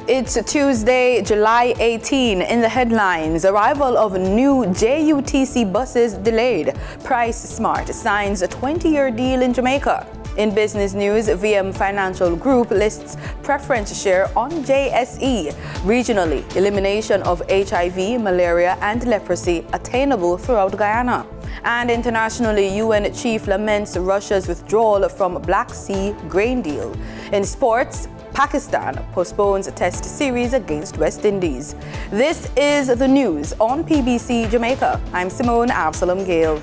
It's Tuesday, July 18. In the headlines, arrival of new JUTC buses delayed. PriceSmart signs a 20-year deal in Jamaica. In business news, VM Financial Group lists preference share on JSE. Regionally, elimination of HIV, malaria and leprosy attainable throughout Guyana. And internationally, UN chief laments Russia's withdrawal from Black Sea grain deal. In sports, Pakistan postpones a test series against West Indies. This is the news on PBC Jamaica. I'm Simone Absalom Gale.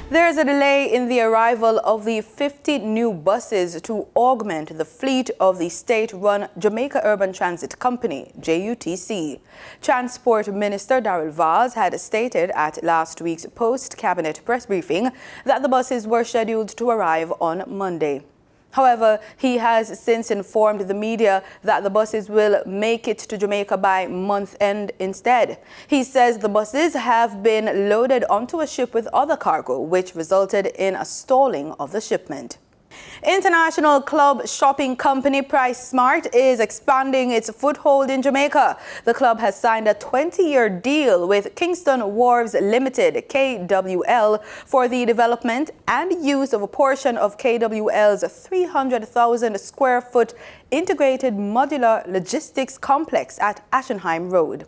There's a delay in the arrival of the 50 new buses to augment the fleet of the state-run Jamaica Urban Transit Company, JUTC. Transport Minister Darrell Vaz had stated at last week's post-cabinet press briefing that the buses were scheduled to arrive on Monday. However, he has since informed the media that the buses will make it to Jamaica by month end instead. He says the buses have been loaded onto a ship with other cargo, which resulted in a stalling of the shipment. International club shopping company PriceSmart is expanding its foothold in Jamaica. The club has signed a 20-year deal with Kingston Wharves Limited, KWL, for the development and use of a portion of KWL's 300,000 square foot integrated modular logistics complex at Ashenheim Road.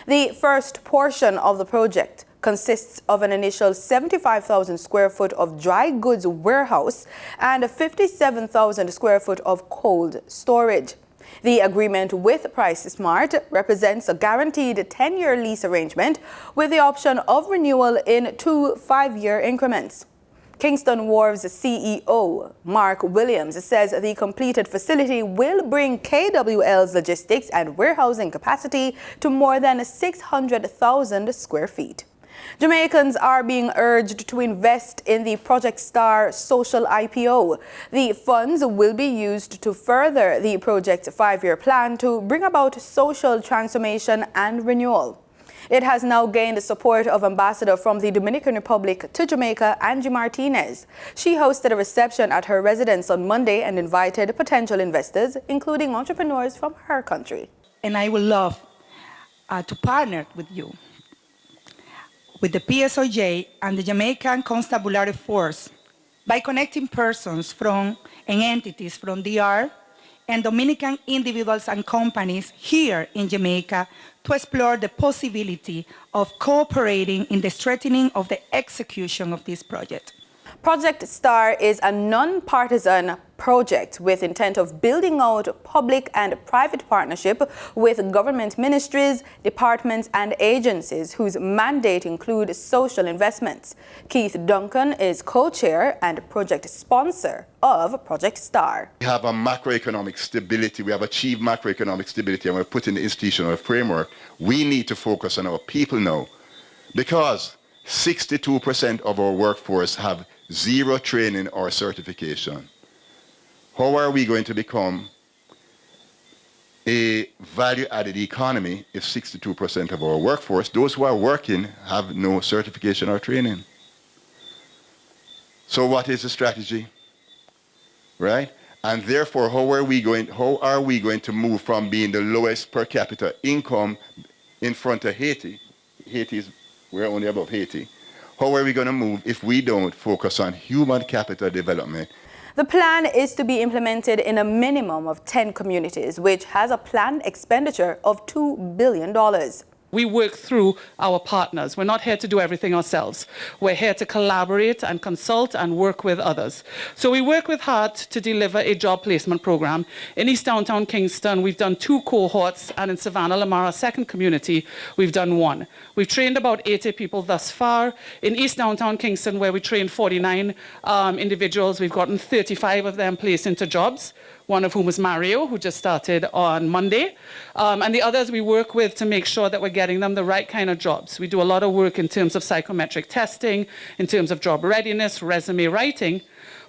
The first portion of the project consists of an initial 75,000 square foot of dry goods warehouse and 57,000 square foot of cold storage. The agreement with PriceSmart represents a guaranteed 10-year lease arrangement with the option of renewal in 2 5-year increments. Kingston Wharves CEO Mark Williams says the completed facility will bring KWL's logistics and warehousing capacity to more than 600,000 square feet. Jamaicans are being urged to invest in the Project Star social IPO. The funds will be used to further the project's 5-year plan to bring about social transformation and renewal. It has now gained the support of Ambassador from the Dominican Republic to Jamaica, Angie Martinez. She hosted a reception at her residence on Monday and invited potential investors, including entrepreneurs from her country. And I would love to partner with you, with the PSOJ and the Jamaican Constabulary Force by connecting persons from and entities from DR and Dominican individuals and companies here in Jamaica to explore the possibility of cooperating in the strengthening of the execution of this project. Project Star is a non-partisan project with intent of building out public and private partnership with government ministries, departments and agencies whose mandate include social investments. Keith Duncan is co-chair and project sponsor of Project Star. We have a macroeconomic stability, we have achieved macroeconomic stability, and we're putting the institutional framework. We need to focus on our people now, because 62% of our workforce have zero training or certification. How are we going to become a value-added economy if 62% of our workforce, those who are working, have no certification or training? So what is the strategy? Right? And therefore, how are we going to move from being the lowest per capita income in front of Haiti? We're only above Haiti. How are we going to move if we don't focus on human capital development? The plan is to be implemented in a minimum of 10 communities, which has a planned expenditure of $2 billion. We work through our partners. We're not here to do everything ourselves. We're here to collaborate and consult and work with others. So we work with HEART to deliver a job placement program. In East Downtown Kingston, we've done 2 cohorts, and in Savannah Lamar, second community, we've done 1. We've trained about 80 people thus far. In East Downtown Kingston, where we trained 49 individuals, we've gotten 35 of them placed into jobs, one of whom is Mario, who just started on Monday. And the others we work with to make sure that we're getting them the right kind of jobs. We do a lot of work in terms of psychometric testing, in terms of job readiness, resume writing.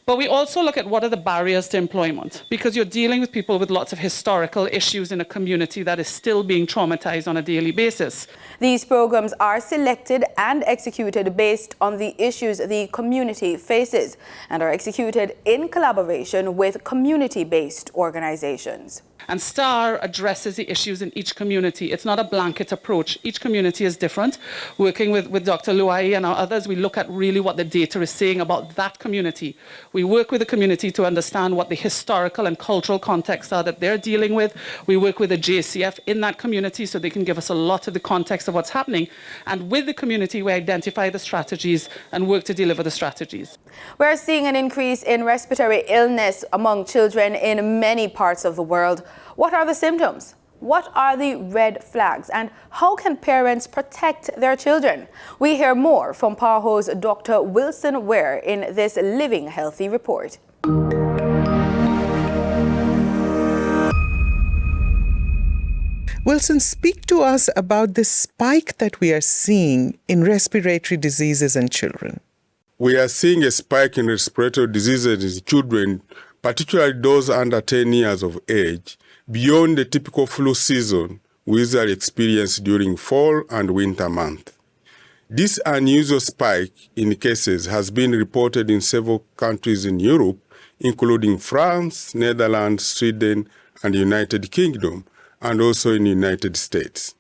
But we also look at what are the barriers to employment, because you're dealing with people with lots of historical issues in a community that is still being traumatized on a daily basis. These programs are selected and executed based on the issues the community faces and are executed in collaboration with community-based organizations. And STAR addresses the issues in each community. It's not a blanket approach. Each community is different. Working with Dr. Luai and our others, we look at really what the data is saying about that community. We work with the community to understand what the historical and cultural contexts are that they're dealing with. We work with the JCF in that community so they can give us a lot of the context of what's happening. And with the community, we identify the strategies and work to deliver the strategies. We're seeing an increase in respiratory illness among children in many parts of the world. What are the symptoms? What are the red flags? And how can parents protect their children? We hear more from PAHO's Dr. Wilson Ware in this Living Healthy report. Wilson, speak to us about this spike that we are seeing in respiratory diseases in children. We are seeing a spike in respiratory diseases in children, particularly those under 10 years of age, beyond the typical flu season we usually experience during fall and winter months. This unusual spike in cases has been reported in several countries in Europe, including France, Netherlands, Sweden, and the United Kingdom, and also in the United States.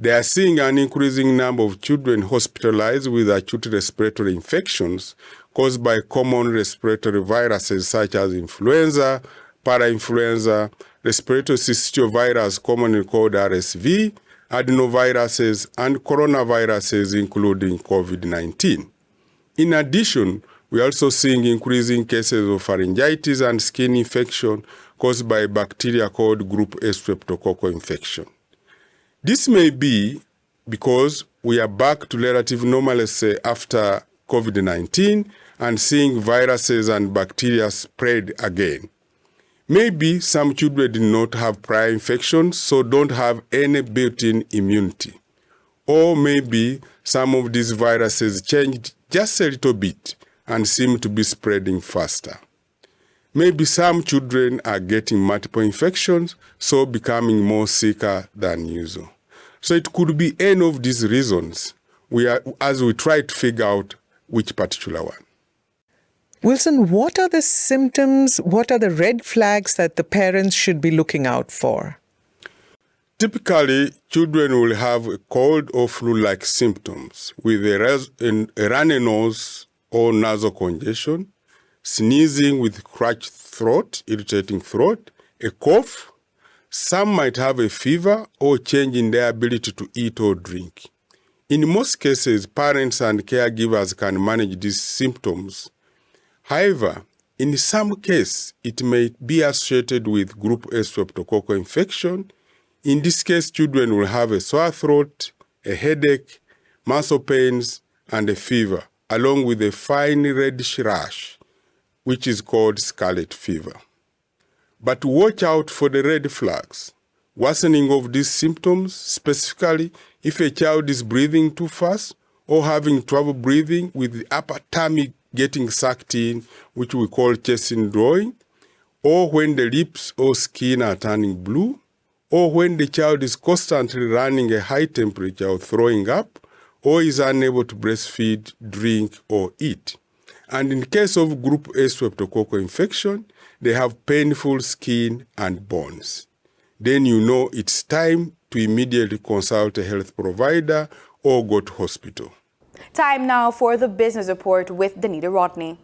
They are seeing an increasing number of children hospitalized with acute respiratory infections caused by common respiratory viruses such as influenza, parainfluenza, respiratory syncytial virus, commonly called RSV, adenoviruses, and coronaviruses, including COVID-19. In addition, we are also seeing increasing cases of pharyngitis and skin infection caused by a bacteria called group A streptococcal infection. This may be because we are back to relative normalcy after COVID-19 and seeing viruses and bacteria spread again. Maybe some children did not have prior infections, so don't have any built-in immunity. Or maybe some of these viruses changed just a little bit and seem to be spreading faster. Maybe some children are getting multiple infections, so becoming more sicker than usual. So it could be any of these reasons as we try to figure out which particular one. Wilson, what are the symptoms, what are the red flags that the parents should be looking out for? Typically, children will have a cold or flu-like symptoms with a runny nose or nasal congestion, sneezing with scratched throat, irritating throat, a cough. Some might have a fever or change in their ability to eat or drink. In most cases, parents and caregivers can manage these symptoms. However, in some cases, it may be associated with group A streptococcal infection. In this case, children will have a sore throat, a headache, muscle pains, and a fever, along with a fine reddish rash, which is called scarlet fever. But watch out for the red flags. Worsening of these symptoms, specifically if a child is breathing too fast or having trouble breathing with the upper tummy getting sucked in, which we call chest indrawing, or when the lips or skin are turning blue, or when the child is constantly running a high temperature or throwing up, or is unable to breastfeed, drink, or eat. And in case of group A streptococcal infection, they have painful skin and bones. Then you know it's time to immediately consult a health provider or go to hospital. Time now for the business report with Danita Rodney.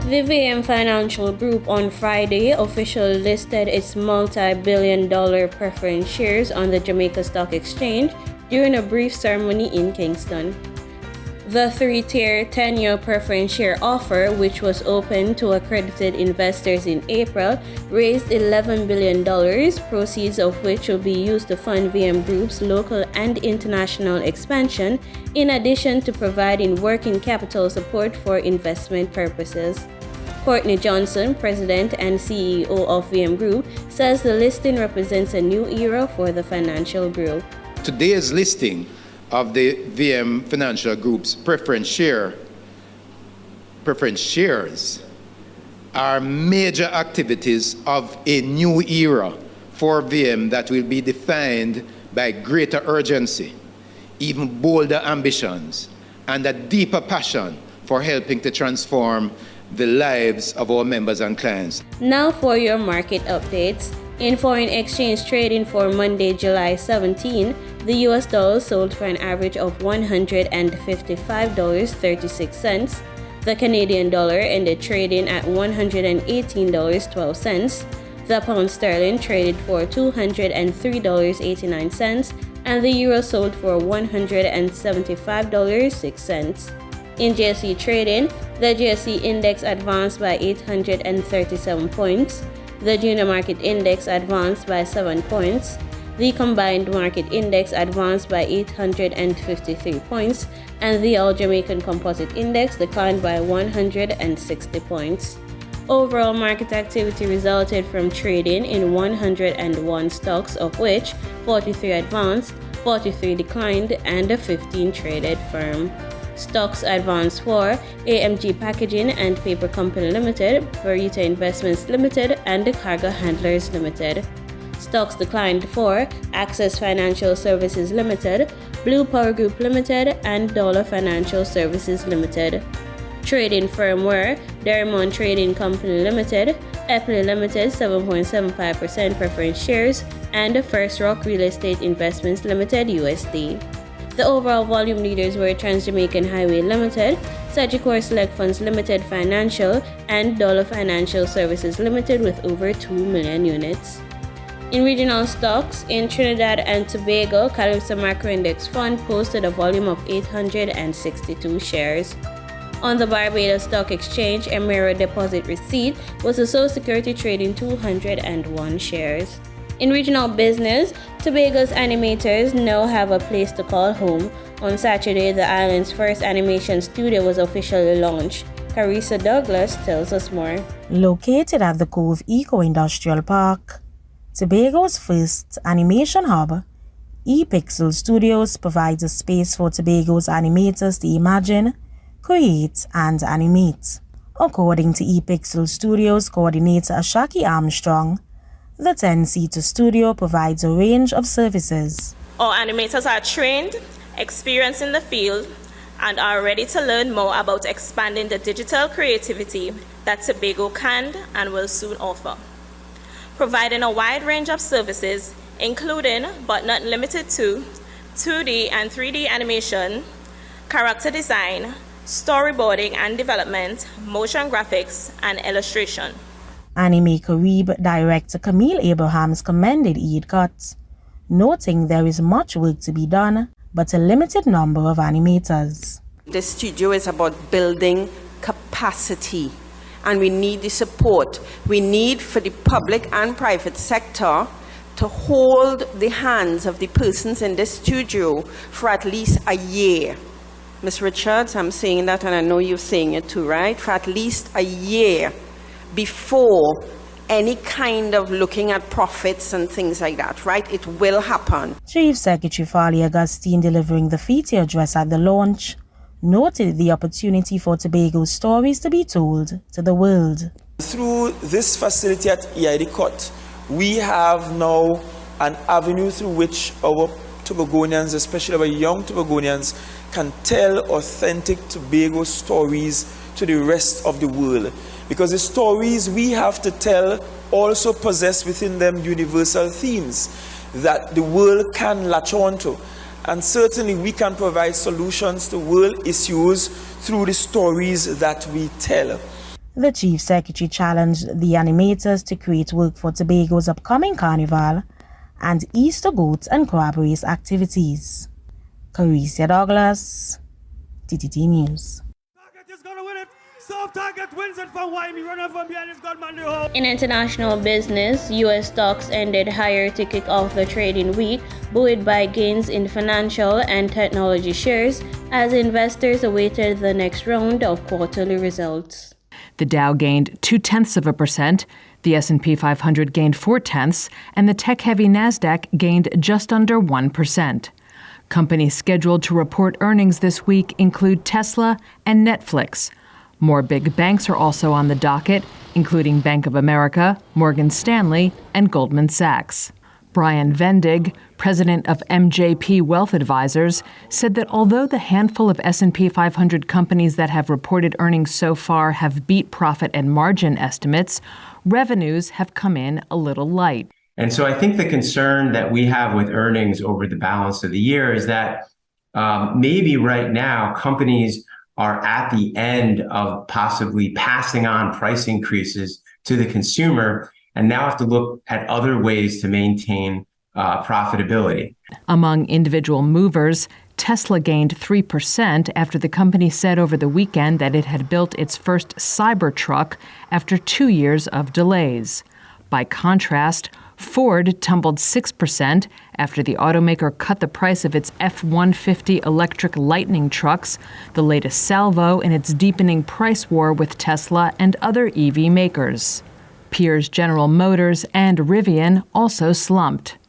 The VM Financial Group on Friday officially listed its multi-billion-dollar preference shares on the Jamaica Stock Exchange during a brief ceremony in Kingston. The three-tier 10-year preference share offer, which was open to accredited investors in April, raised $11 billion, proceeds of which will be used to fund VM Group's local and international expansion, in addition to providing working capital support for investment purposes. Courtney Johnson, President and CEO of VM Group, says the listing represents a new era for the financial group. Today's listing of the VM Financial Group's preference shares are major activities of a new era for VM that will be defined by greater urgency, even bolder ambitions, and a deeper passion for helping to transform the lives of our members and clients. Now for your market updates. In foreign exchange trading for Monday, July 17, the US dollar sold for an average of $155.36. The Canadian dollar ended trading at $118.12. The pound sterling traded for $203.89, and the euro sold for $175.06. In JSE trading, the JSE index advanced by 837 points. The junior market index advanced by 7 points. The combined market index advanced by 853 points, and the All Jamaican Composite Index declined by 160 points. Overall market activity resulted from trading in 101 stocks, of which 43 advanced, 43 declined, and 15 traded firm. Stocks advanced for AMG Packaging and Paper Company Limited, Verita Investments Limited, and the Cargo Handlers Limited. Stocks declined for Access Financial Services Limited, Blue Power Group Limited, and Dollar Financial Services Limited. Trading firm were Derrimon Trading Company Limited, Epley Limited 7.75% preference shares, and First Rock Real Estate Investments Limited USD. The overall volume leaders were Trans-Jamaican Highway Limited, Sagicor Select Funds Limited Financial, and Dollar Financial Services Limited with over 2 million units. In regional stocks, in Trinidad and Tobago, Calypso Macro Index Fund posted a volume of 862 shares. On the Barbados Stock Exchange, Emera Deposit Receipt was a sole security trading 201 shares. In regional business, Tobago's animators now have a place to call home. On Saturday, the island's first animation studio was officially launched. Carissa Douglas tells us more. Located at the Cove Eco-Industrial Park, Tobago's first animation hub, ePixel Studios provides a space for Tobago's animators to imagine, create, and animate. According to ePixel Studios coordinator Ashaki Armstrong, the 10-seater studio provides a range of services. Our animators are trained, experienced in the field, and are ready to learn more about expanding the digital creativity that Tobago can and will soon offer. Providing a wide range of services, including but not limited to 2D and 3D animation, character design, storyboarding and development, motion graphics, and illustration. Anime Carib director Camille Abrahams commended EIDCOT, noting there is much work to be done, but a limited number of animators. The studio is about building capacity, and we need the support. We need for the public and private sector to hold the hands of the persons in the studio for at least a year. Ms. Richards, I'm saying that, and I know you're saying it too, right? For at least a year before any kind of looking at profits and things like that, right? It will happen. Chief Secretary Farley Augustine, delivering the feature address at the launch, noted the opportunity for Tobago's stories to be told to the world. Through this facility at EIDCOT, we have now an avenue through which our Tobagonians, especially our young Tobagonians, can tell authentic Tobago stories to the rest of the world. Because the stories we have to tell also possess within them universal themes that the world can latch on to. And certainly we can provide solutions to world issues through the stories that we tell. The Chief Secretary challenged the animators to create work for Tobago's upcoming Carnival and Easter Goat and Crab Race activities. Carissa Douglas, TTT News. In international business, U.S. stocks ended higher to kick off the trading week, buoyed by gains in financial and technology shares as investors awaited the next round of quarterly results. The Dow gained 0.2%, the S&P 500 gained 0.4%, and the tech-heavy Nasdaq gained just under 1%. Companies scheduled to report earnings this week include Tesla and Netflix. More big banks are also on the docket, including Bank of America, Morgan Stanley, and Goldman Sachs. Brian Vendig, president of MJP Wealth Advisors, said that although the handful of S&P 500 companies that have reported earnings so far have beat profit and margin estimates, revenues have come in a little light. And so I think the concern that we have with earnings over the balance of the year is that maybe right now companies are at the end of possibly passing on price increases to the consumer and now have to look at other ways to maintain profitability. Among individual movers, Tesla gained 3% after the company said over the weekend that it had built its first Cybertruck after 2 years of delays. By contrast, Ford tumbled 6% after the automaker cut the price of its F-150 electric Lightning trucks, the latest salvo in its deepening price war with Tesla and other EV makers. Peers General Motors and Rivian also slumped.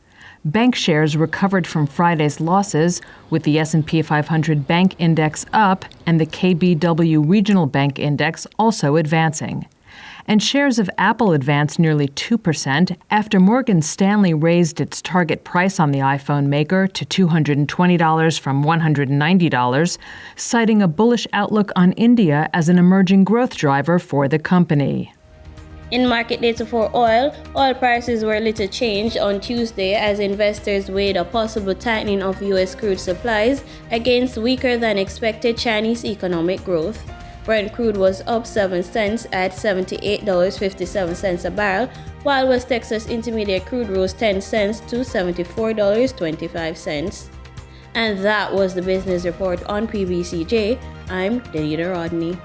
Bank shares recovered from Friday's losses, with the S&P 500 Bank Index up and the KBW Regional Bank Index also advancing. And shares of Apple advanced nearly 2% after Morgan Stanley raised its target price on the iPhone maker to $220 from $190, citing a bullish outlook on India as an emerging growth driver for the company. In market data for oil prices were little changed on Tuesday as investors weighed a possible tightening of U.S. crude supplies against weaker than expected Chinese economic growth. Brent crude was up 7 cents at $78.57 a barrel, while West Texas Intermediate crude rose 10 cents to $74.25. And that was the business report on PBCJ. I'm Danita Rodney.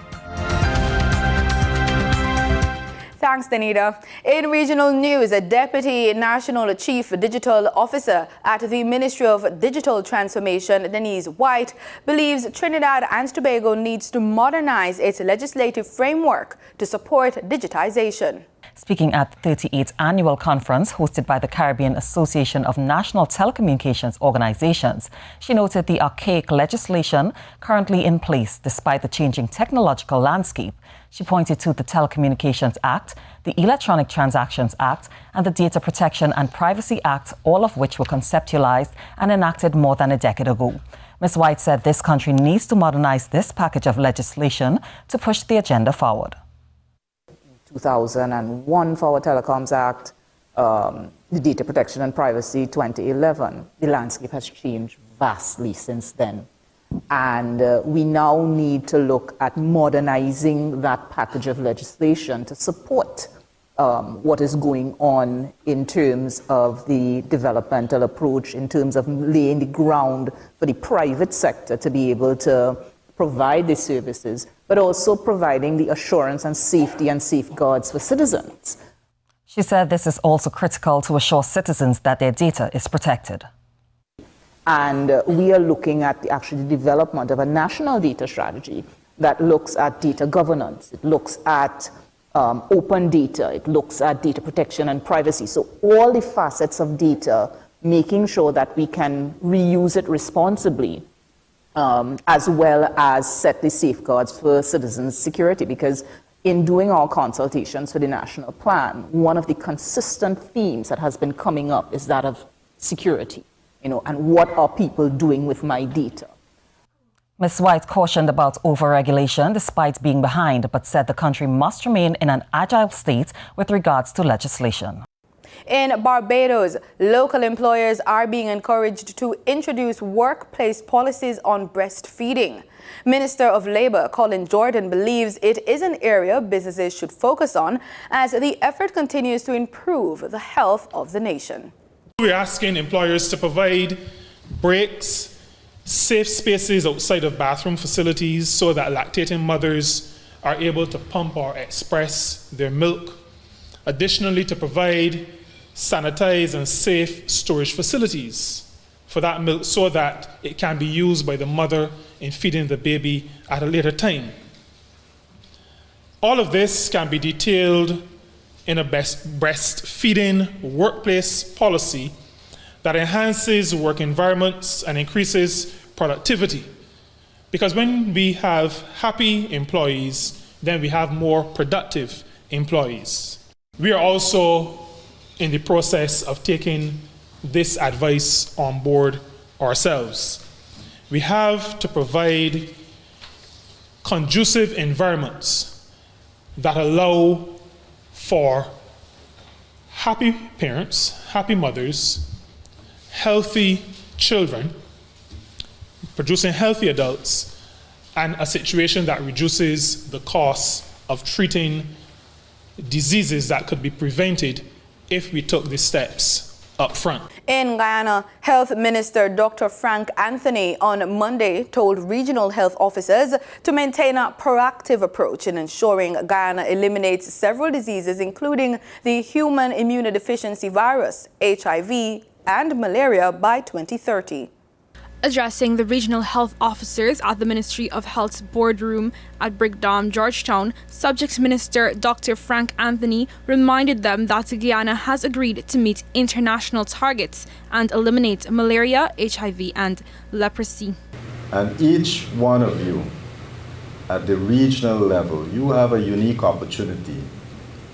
Thanks, Danita. In regional news, a Deputy National Chief Digital Officer at the Ministry of Digital Transformation, Denise White, believes Trinidad and Tobago needs to modernize its legislative framework to support digitization. Speaking at the 38th annual conference hosted by the Caribbean Association of National Telecommunications Organizations, she noted the archaic legislation currently in place despite the changing technological landscape. She pointed to the Telecommunications Act, the Electronic Transactions Act, and the Data Protection and Privacy Act, all of which were conceptualized and enacted more than a decade ago. Ms. White said this country needs to modernize this package of legislation to push the agenda forward. 2001 for our Telecoms Act, the Data Protection and Privacy 2011. The landscape has changed vastly since then. And we now need to look at modernizing that package of legislation to support what is going on in terms of the developmental approach, in terms of laying the ground for the private sector to be able to provide the services, but also providing the assurance and safety and safeguards for citizens. She said this is also critical to assure citizens that their data is protected. And we are looking at the development of a national data strategy that looks at data governance. It looks at open data. It looks at data protection and privacy. So all the facets of data, making sure that we can reuse it responsibly, as well as set the safeguards for citizens' security. Because in doing our consultations for the national plan, one of the consistent themes that has been coming up is that of security. And what are people doing with my data? Ms. White cautioned about overregulation despite being behind, but said the country must remain in an agile state with regards to legislation. In Barbados, local employers are being encouraged to introduce workplace policies on breastfeeding. Minister of Labour Colin Jordan believes it is an area businesses should focus on as the effort continues to improve the health of the nation. We're asking employers to provide breaks, safe spaces outside of bathroom facilities so that lactating mothers are able to pump or express their milk. Additionally, to provide sanitized and safe storage facilities for that milk so that it can be used by the mother in feeding the baby at a later time. All of this can be detailed in a breastfeeding workplace policy that enhances work environments and increases productivity. Because when we have happy employees, then we have more productive employees. We are also in the process of taking this advice on board ourselves. We have to provide conducive environments that allow for happy parents, happy mothers, healthy children, producing healthy adults, and a situation that reduces the cost of treating diseases that could be prevented if we took the steps up front. In Guyana, Health Minister Dr. Frank Anthony on Monday told regional health officers to maintain a proactive approach in ensuring Guyana eliminates several diseases, including the human immunodeficiency virus, HIV, and malaria by 2030. Addressing the regional health officers at the Ministry of Health's boardroom at Brickdam, Georgetown, Subject Minister Dr. Frank Anthony reminded them that Guyana has agreed to meet international targets and eliminate malaria, HIV, and leprosy. And each one of you at the regional level, you have a unique opportunity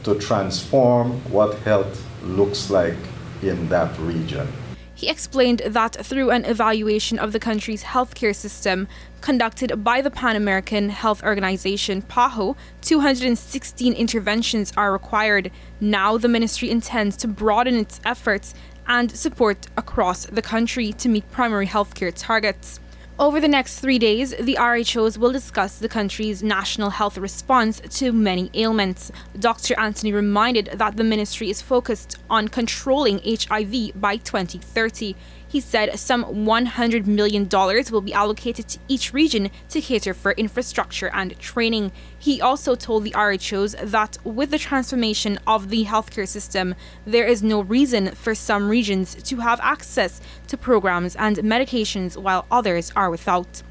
to transform what health looks like in that region. He explained that through an evaluation of the country's healthcare system conducted by the Pan American Health Organization, PAHO, 216 interventions are required. Now the ministry intends to broaden its efforts and support across the country to meet primary healthcare targets. Over the next 3 days, the RHOs will discuss the country's national health response to many ailments. Dr. Anthony reminded that the ministry is focused on controlling HIV by 2030. He said some $100 million will be allocated to each region to cater for infrastructure and training. He also told the RHOs that with the transformation of the healthcare system, there is no reason for some regions to have access to programs and medications while others are without.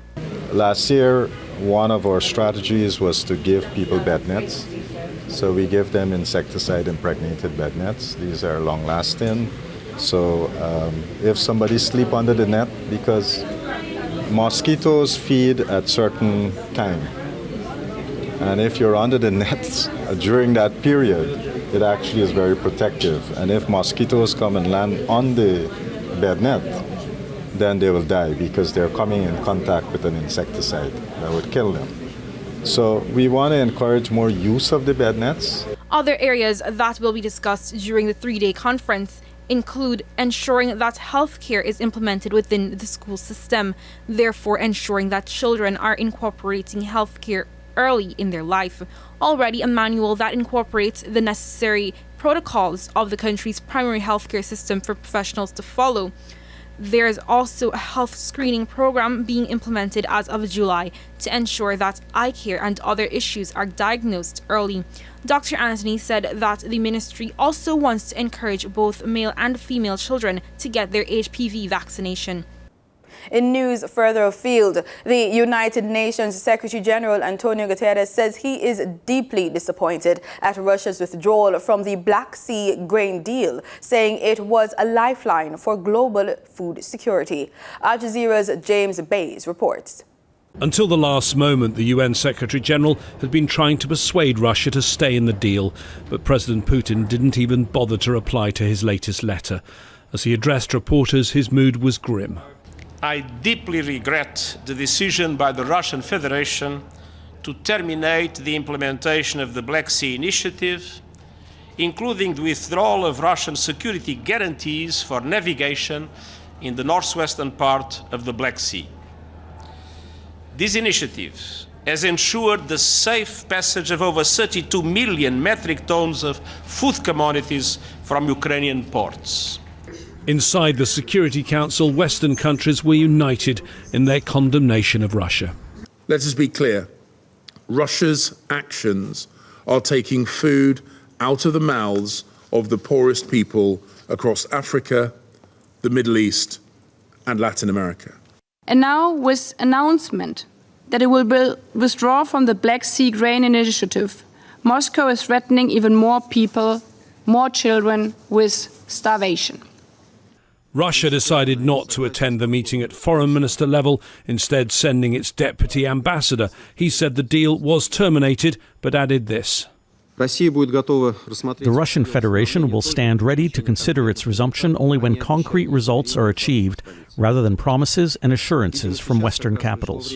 Last year, one of our strategies was to give people bed nets. So we give them insecticide impregnated bed nets. These are long lasting. So if somebody sleep under the net, because mosquitoes feed at certain time, and if you're under the nets during that period, it actually is very protective. And if mosquitoes come and land on the bed net, then they will die because they're coming in contact with an insecticide that would kill them. So we want to encourage more use of the bed nets. Other areas that will be discussed during the 3-day conference include ensuring that healthcare is implemented within the school system, therefore ensuring that children are incorporating healthcare early in their life. Already a manual that incorporates the necessary protocols of the country's primary healthcare system for professionals to follow. There is also a health screening program being implemented as of July to ensure that eye care and other issues are diagnosed early. Dr. Anthony said that the ministry also wants to encourage both male and female children to get their HPV vaccination. In news further afield, the United Nations Secretary General Antonio Guterres says he is deeply disappointed at Russia's withdrawal from the Black Sea grain deal, saying it was a lifeline for global food security. Al Jazeera's James Bays reports. Until the last moment, the UN Secretary-General had been trying to persuade Russia to stay in the deal, but President Putin didn't even bother to reply to his latest letter. As he addressed reporters, his mood was grim. I deeply regret the decision by the Russian Federation to terminate the implementation of the Black Sea Initiative, including the withdrawal of Russian security guarantees for navigation in the northwestern part of the Black Sea. This initiative has ensured the safe passage of over 32 million metric tons of food commodities from Ukrainian ports. Inside the Security Council, Western countries were united in their condemnation of Russia. Let us be clear. Russia's actions are taking food out of the mouths of the poorest people across Africa, the Middle East, and Latin America. And now, with announcement that it will withdraw from the Black Sea Grain Initiative, Moscow is threatening even more people, more children, with starvation. Russia decided not to attend the meeting at foreign minister level, instead sending its deputy ambassador. He said the deal was terminated, but added this. The Russian Federation will stand ready to consider its resumption only when concrete results are achieved, rather than promises and assurances from Western capitals.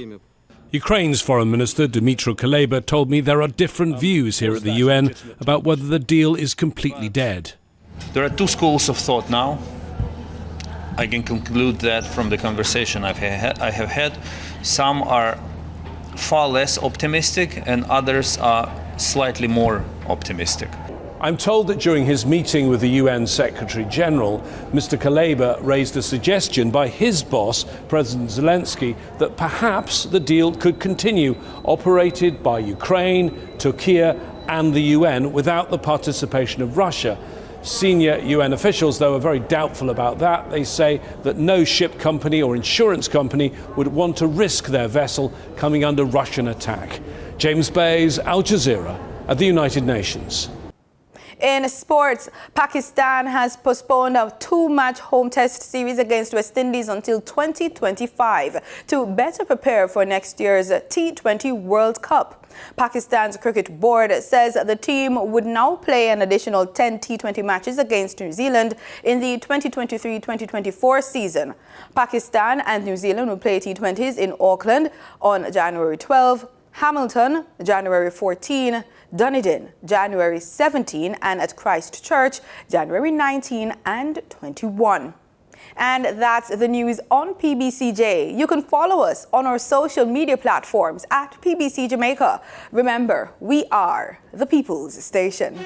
Ukraine's Foreign Minister Dmytro Kuleba told me there are different views here at the UN about whether the deal is completely dead. There are two schools of thought now. I can conclude that from the conversation I have had. Some are far less optimistic and others are slightly more optimistic. I'm told that during his meeting with the UN Secretary General, Mr. Kuleba raised a suggestion by his boss, President Zelensky, that perhaps the deal could continue, operated by Ukraine, Turkey and the UN without the participation of Russia. Senior UN officials, though, are very doubtful about that. They say that no ship company or insurance company would want to risk their vessel coming under Russian attack. James Bays, Al Jazeera, at the United Nations. In sports, Pakistan has postponed a two-match home test series against West Indies until 2025 to better prepare for next year's T20 World Cup. Pakistan's cricket board says the team would now play an additional 10 T20 matches against New Zealand in the 2023-2024 season. Pakistan and New Zealand will play T20s in Auckland on January 12, Hamilton, January 14, Dunedin, January 17, and at Christchurch, January 19 and 21. And that's the news on PBCJ. You can follow us on our social media platforms at PBCJamaica. Remember, we are the People's Station.